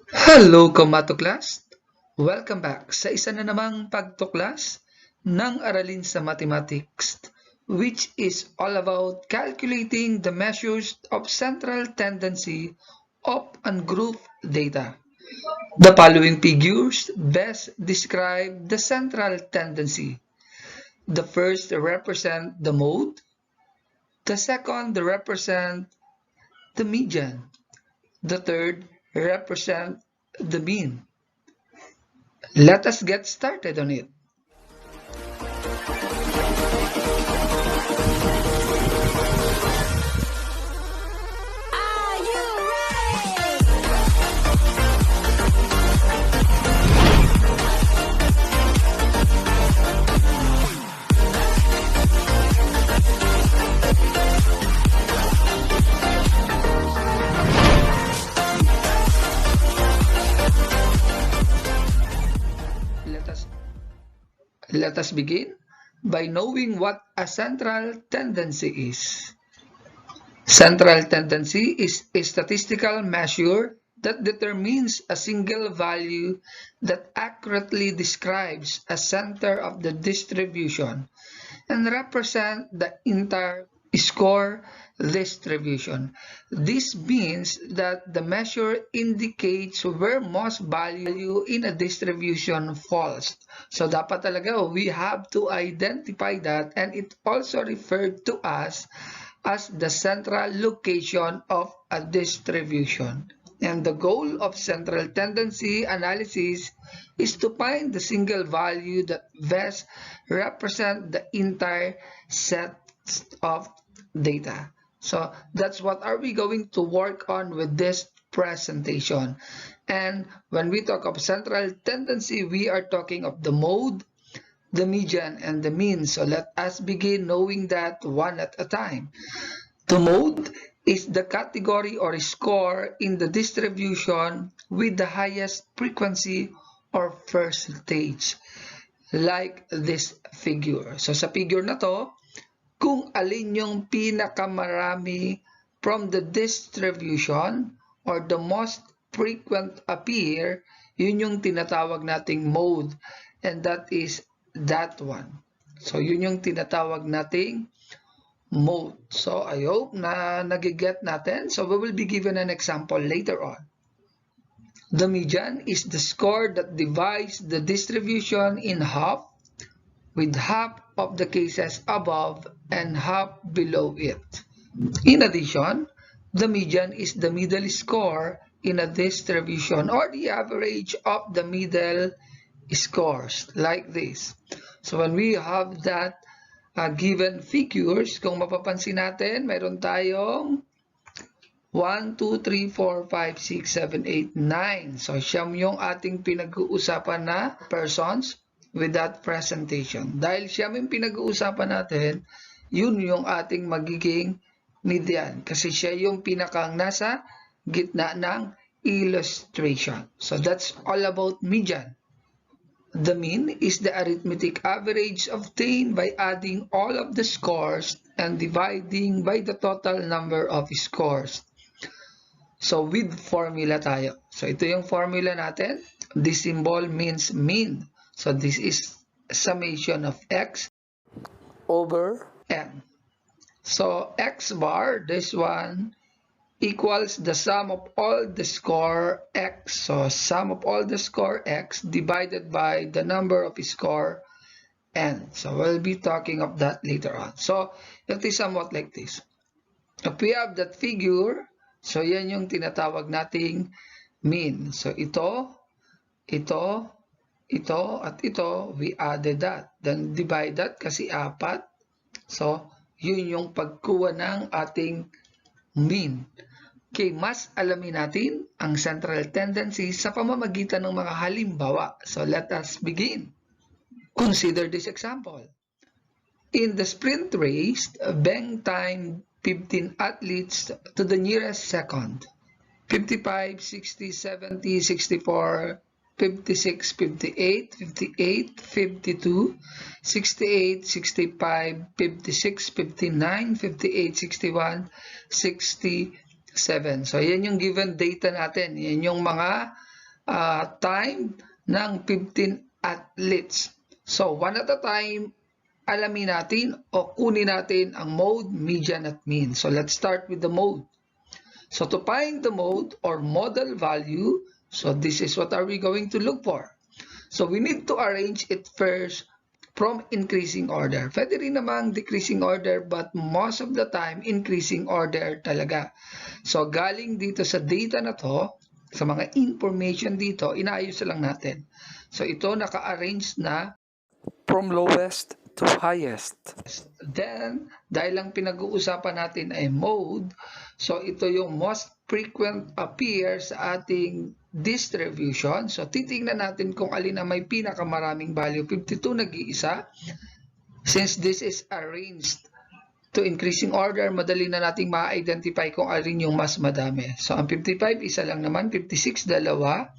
Hello, Kamato Class! Welcome back sa isa na namang pagtuklas ng Aralin sa Mathematics, which is all about calculating the measures of central tendency of ungrouped data. The following figures best describe the central tendency. The first represent the mode, the second represent the median, the third represent the mean. Let us get started on it. Let us begin by knowing what a central tendency is. Central tendency is a statistical measure that determines a single value that accurately describes a center of the distribution and represents the entire score distribution. This means that the measure indicates where most value in a distribution falls. So dapat talaga we have to identify that, and it also referred to us as the central location of a distribution. And the goal of central tendency analysis is to find the single value that best represents the entire set of data. So that's what are we going to work on with this presentation. And when we talk of central tendency, we are talking of the mode, the median, and the mean. So let us begin knowing that one at a time. The mode is the category or score in the distribution with the highest frequency or percentage, like this figure. So sa figure na to, kung alin yung pinakamarami from the distribution or the most frequent appear, yun yung tinatawag nating mode, and that is that one. So yun yung tinatawag nating mode. So I hope na nagiget natin. So we will be given an example later on. The median is the score that divides the distribution in half, with half of the cases above and half below it. In addition, the median is the middle score in a distribution, or the average of the middle scores, like this. So when we have that given figures, kung mapapansin natin, mayroon tayong 1, 2, 3, 4, 5, 6, 7, 8, 9. So siyam yung ating pinag-uusapan na persons with that presentation. Dahil siya yung pinag-uusapan natin, yun yung ating magiging median. Kasi siya yung pinakang nasa gitna ng illustration. So that's all about median. The mean is the arithmetic average obtained by adding all of the scores and dividing by the total number of scores. So with formula tayo. So ito yung formula natin. This symbol means mean. So this is summation of x over n. So x bar, this one, equals the sum of all the score x. So sum of all the score x divided by the number of score n. So we'll be talking of that later on. So it is somewhat like this. If we have that figure, so yan yung tinatawag nating mean. So ito, at ito, we added that. Then divide that kasi 4. So, yun yung pagkuha ng ating mean. Okay, mas alamin natin ang central tendency sa pamamagitan ng mga halimbawa. So, let us begin. Consider this example. In the sprint race, Beng timed 15 athletes to the nearest second. 55, 60, 70, 64, 56, 58, 58, 52, 68, 65, 56, 59, 58, 61, 67. So, yan yung given data natin. Yan yung mga time ng 15 athletes. So, one at a time, alamin natin o kunin natin ang mode, median, at mean. So, let's start with the mode. So, to find the mode or model value, so this is what are we going to look for. So, we need to arrange it first from increasing order. Pwede rin namang decreasing order, but most of the time, increasing order talaga. So, galing dito sa data na to, sa mga information dito, inaayos lang natin. So, ito naka-arrange na from lowest to highest. Then, dahil lang pinag-uusapan natin ay mode, so ito yung most frequent appear sa ating distribution. So, titingnan natin kung alin ang may pinakamaraming value. 52 nag-iisa. Since this is arranged to increasing order, madali na nating ma-identify kung alin yung mas madami. So, ang 55, isa lang naman. 56, dalawa.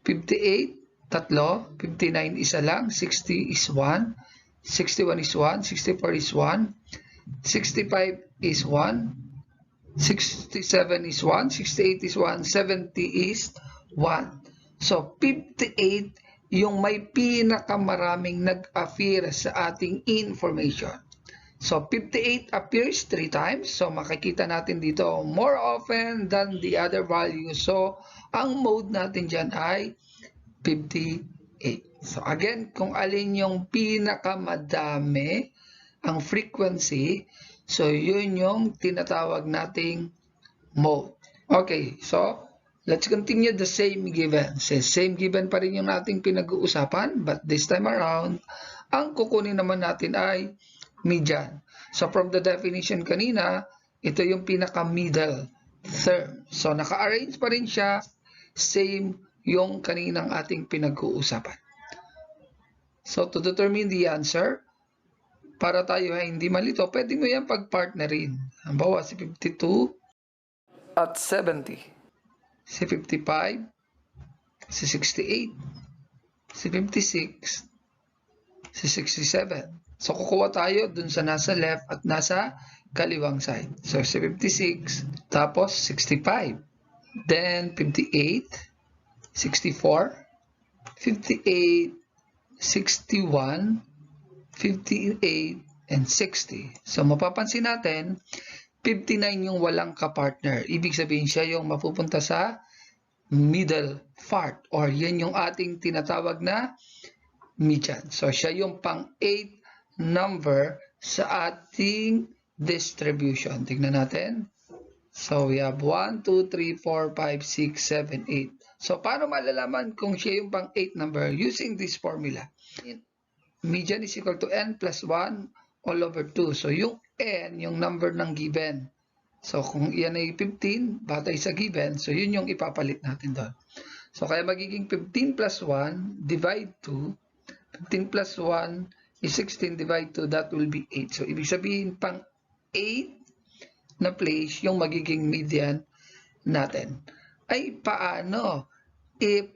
58, tatlo. 59, isa lang. 60 is 1. 61 is 1, 64 is 1, 65 is 1, 67 is 1, 68 is 1, 70 is 1. So, 58 yung may pinakamaraming nag-appear sa ating information. So, 58 appears 3 times. So, makikita natin dito more often than the other value. So, ang mode natin dyan ay 58. So again, kung alin yung pinakamadami ang frequency, so yun yung tinatawag nating mode. Okay, so let's continue the same given. So, same given pa rin yung nating pinag-uusapan, but this time around, ang kukunin naman natin ay median. So from the definition kanina, ito yung pinaka-middle term. So naka-arrange pa rin siya, same yung kaninang ating pinag-uusapan. So, to determine the answer, para tayo ay hindi malito, pwede mo yan pag-partnerin. Halimbawa, si 52 at 70. Si 55, si 68, si 56, si 67. So, kukuha tayo dun sa nasa left at nasa kaliwang side. So, si 56, tapos 65, then 58, 64, 58, 61, 58, and 60. So, mapapansin natin, 59 yung walang kapartner. Ibig sabihin siya yung mapupunta sa middle part or yan yung ating tinatawag na median. So, siya yung pang-8 number sa ating distribution. Tingnan natin. So, we have 1, 2, 3, 4, 5, 6, 7, 8. So, paano malalaman kung siya yung pang-8 number? Using this formula. Median is equal to n plus 1 all over 2. So, yung n, yung number ng given. So, kung yan ay 15, batay sa given, so yun yung ipapalit natin doon. So, kaya magiging 15 plus 1 divide 2. 15 plus 1 is 16 divide 2, that will be 8. So, ibig sabihin, pang-8 na place yung magiging median natin. Ay, paano if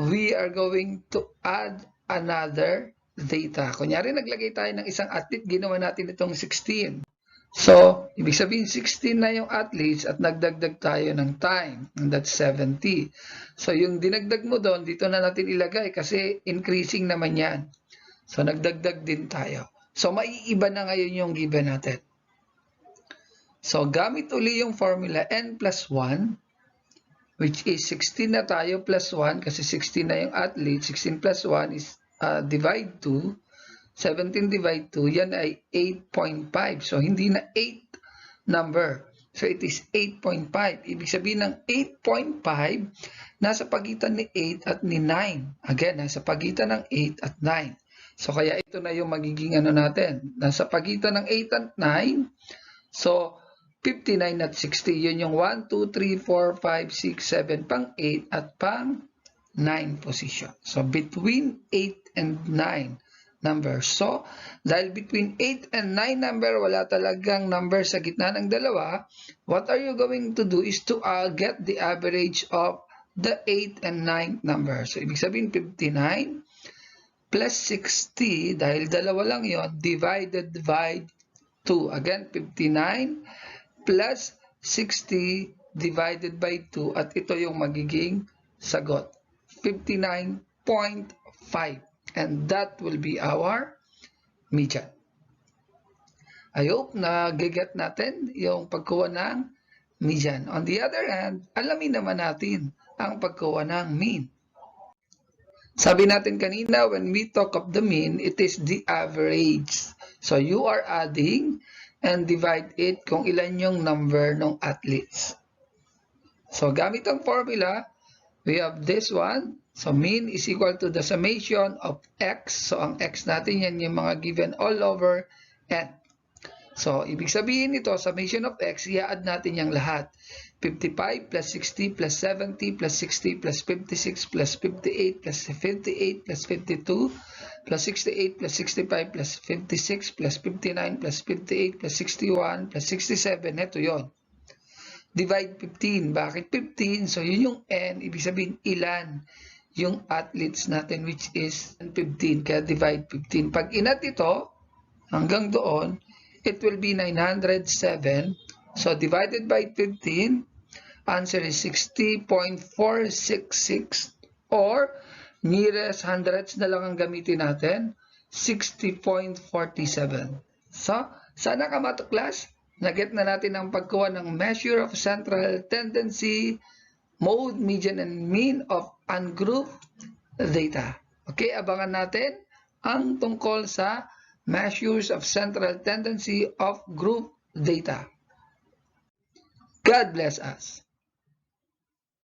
we are going to add another data? Kunyari, naglagay tayo ng isang athlete, ginawa natin itong 16. So, ibig sabihin 16 na yung athletes at nagdagdag tayo ng time, and that's 70. So, yung dinagdag mo doon, dito na natin ilagay kasi increasing naman yan. So, nagdagdag din tayo. So, maiiba na ngayon yung given natin. So, gamit uli yung formula n plus 1, which is 16 na tayo plus 1 kasi 16 na yung athlete. 16 plus 1 is divide 2. 17 divide 2, yan ay 8.5. So, hindi na 8 number. So, it is 8.5. Ibig sabihin ng 8.5, nasa pagitan ni 8 at ni 9. Again, nasa pagitan ng 8 at 9. So, kaya ito na yung magiging ano natin. Nasa pagitan ng 8 at 9. So, 59 at 60. Yun yung 1, 2, 3, 4, 5, 6, 7, pang 8 at pang 9 position. So, between 8 and 9 number. So, dahil between 8 and 9 number, wala talagang number sa gitna ng dalawa, what are you going to do is to get the average of the 8 and 9 number. So, ibig sabihin 59 plus 60, dahil dalawa lang yon, divided by 2. Again, 59 plus 60 divided by 2, at ito yung magiging sagot. 59.5. And that will be our median. I hope na get natin yung pagkuha ng median. On the other hand, alamin naman natin ang pagkuha ng mean. Sabi natin kanina, when we talk of the mean, it is the average. So you are adding and divide it kung ilan yung number ng athletes. So gamit ang formula, we have this one. So mean is equal to the summation of x. So ang x natin yan yung mga given all over n. So ibig sabihin nito, summation of x, i-add natin yung lahat. 55 plus 60 plus 70 plus 60 plus 56 plus 58 plus 58 plus 52 plus 68 plus 65 plus 56 plus 59 plus 58 plus 61 plus 67. Ito yon. Divide 15. Bakit 15? So yun yung n. Ibig sabihin ilan yung athletes natin, which is 15. Kaya divide 15. Pag inat ito hanggang doon, it will be 907. So divided by 15, answer is 60.466, or nearest hundreds na lang ang gamitin natin, 60.47. So, sana ka matuklas, na-get na natin ang pagkuha ng measure of central tendency, mode, median, and mean of ungrouped data. Okay, abangan natin ang tungkol sa measures of central tendency of group data. God bless us.